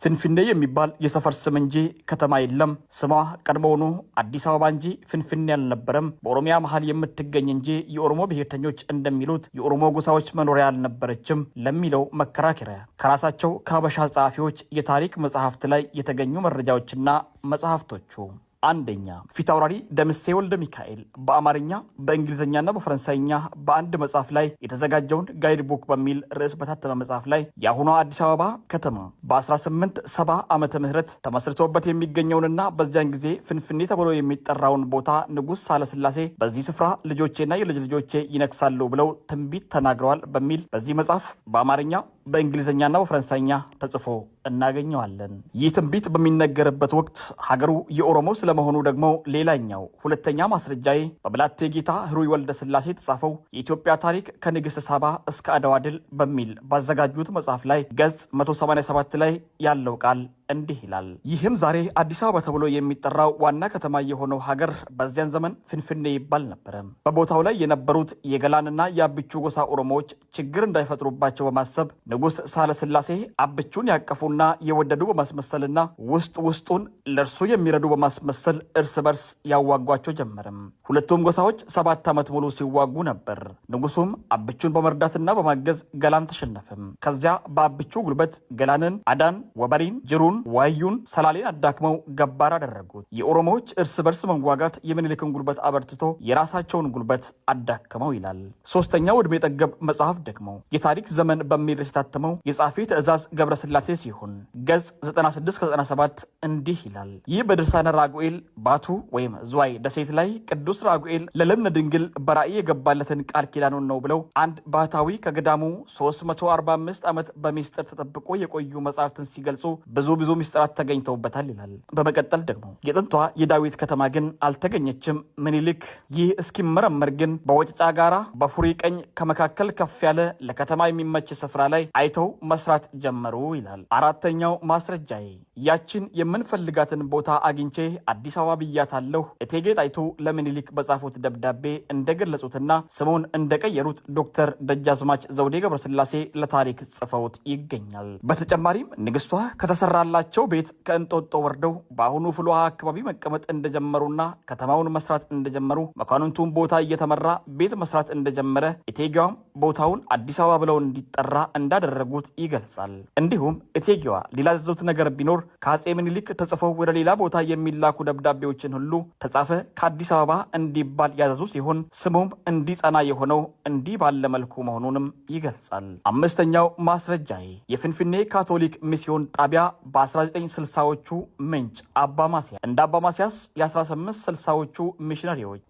ፍንፍኔ የሚባል የሰፈር ስም እንጂ ከተማ የለም። ስሟ ቀድሞውኑ አዲስ አበባ እንጂ ፍንፍኔ አልነበረም። በኦሮሚያ መሃል የምትገኝ እንጂ የኦሮሞ ብሔርተኞች እንደሚሉት የኦሮሞ ጎሳዎች መኖሪያ አልነበረችም ለሚለው መከራከሪያ ከራሳቸው ከሀበሻ ጸሐፊዎች የታሪክ መጽሐፍት ላይ የተገኙ መረጃዎችና መጽሐፍቶቹ አንደኛ ፊታውራሪ ደምሴ ወልደ ሚካኤል በአማርኛ በእንግሊዝኛና በፈረንሳይኛ በአንድ መጽሐፍ ላይ የተዘጋጀውን ጋይድ ቡክ በሚል ርዕስ በታተመ መጽሐፍ ላይ የአሁኗ አዲስ አበባ ከተማ በ1870 ዓመተ ምህረት ተመስርቶበት የሚገኘውንና በዚያን ጊዜ ፍንፍኔ ተብሎ የሚጠራውን ቦታ ንጉሥ ሳህለስላሴ በዚህ ስፍራ ልጆቼና የልጅ ልጆቼ ይነግሳሉ ብለው ትንቢት ተናግረዋል በሚል በዚህ መጽሐፍ በአማርኛ በእንግሊዝኛና በፈረንሳይኛ ተጽፎ እናገኘዋለን። ይህ ትንቢት በሚነገርበት ወቅት ሀገሩ የኦሮሞ ስለመሆኑ ደግሞ ሌላኛው ሁለተኛ ማስረጃዬ በብላቴ ጌታ ህሩይ ወልደ ስላሴ የተጻፈው የኢትዮጵያ ታሪክ ከንግሥት ሳባ እስከ አድዋ ድል በሚል ባዘጋጁት መጽሐፍ ላይ ገጽ 187 ላይ ያለው ቃል እንዲህ ይላል። ይህም ዛሬ አዲስ አበባ ተብሎ የሚጠራው ዋና ከተማ የሆነው ሀገር በዚያን ዘመን ፍንፍኔ ይባል ነበረ። በቦታው ላይ የነበሩት የገላንና የአብቹ ጎሳ ኦሮሞዎች ችግር እንዳይፈጥሩባቸው በማሰብ ንጉሥ ሳህለስላሴ አብቹን ያቀፉና የወደዱ በማስመሰልና ውስጡን ለእርሱ የሚረዱ በማስመሰል እርስ በርስ ያዋጓቸው ጀመረም። ሁለቱም ጎሳዎች 7 ዓመት ሙሉ ሲዋጉ ነበር። ንጉሱም አብቹን በመርዳትና በማገዝ ገላን ተሸነፈም። ከዚያ በአብቹ ጉልበት ገላንን፣ አዳን፣ ወበሪን፣ ጅሩን፣ ዋዩን፣ ሰላሌን አዳክመው ገባር አደረጉት። የኦሮሞዎች እርስ በርስ መንጓጋት የምኒልክን ጉልበት አበርትቶ የራሳቸውን ጉልበት አዳክመው ይላል። ሶስተኛው ዕድሜ ጠገብ መጽሐፍ ደግሞ የታሪክ ዘመን በሚል የታተመው የጻፊ ትእዛዝ ገብረስላሴ ሲሆን ገጽ 96-97 እንዲህ ይላል። ይህ በድርሳነ ራጉኤል ባቱ ወይም ዝዋይ ደሴት ላይ ቅዱስ ራጉኤል ለልብነ ድንግል በራእይ የገባለትን ቃል ኪዳኑን ነው ብለው አንድ ባህታዊ ከገዳሙ 345 ዓመት በሚስጥር ተጠብቆ የቆዩ መጽሐፍትን ሲገልጹ ብዙ ሚስጥራት ተገኝተውበታል ይላል። በመቀጠል ደግሞ የጥንቷ የዳዊት ከተማ ግን አልተገኘችም። ምኒልክ ይህ እስኪመረመር ግን በወጭጫ ጋራ በፉሪ ቀኝ ከመካከል ከፍ ያለ ለከተማ የሚመች ስፍራ ላይ አይተው መስራት ጀመሩ ይላል። አራተኛው ማስረጃዬ ያችን የምንፈልጋትን ቦታ አግኝቼ አዲስ አበባ ብያታለሁ እቴጌ ጣይቱ ለምኒልክ በጻፉት ደብዳቤ እንደገለጹትና ስሙን እንደቀየሩት ዶክተር ደጃዝማች ዘውዴ ገብረስላሴ ለታሪክ ጽፈውት ይገኛል። በተጨማሪም ንግስቷ ከተሰራላቸው ቤት ከእንጦጦ ወርደው በአሁኑ ፍልውሃ አካባቢ መቀመጥ እንደጀመሩና ከተማውን መስራት እንደጀመሩ መኳንንቱን ቦታ እየተመራ ቤት መስራት እንደጀመረ እቴጌዋም ቦታውን አዲስ አበባ ብለው እንዲጠራ እንዳደረጉት ይገልጻል። እንዲሁም እቴጌዋ ሌላ ያዘዙት ነገር ቢኖር ከአጼ ምኒልክ ተጽፈው ወደ ሌላ ቦታ የሚላኩ ደብዳቤዎችን ሁሉ ተጻፈ ከአዲስ አበባ እንዲባል ያዘዙ ሲሆን ስሙም እንዲጸና የሆነው እንዲህ ባለ መልኩ መሆኑንም ይገልጻል። አምስተኛው ማስረጃዬ የፍንፍኔ ካቶሊክ ሚስዮን ጣቢያ በ1960ዎቹ ምንጭ አባ ማስያስ እንደ አባ ማስያስ የ1860ዎቹ ሚሽነሪዎች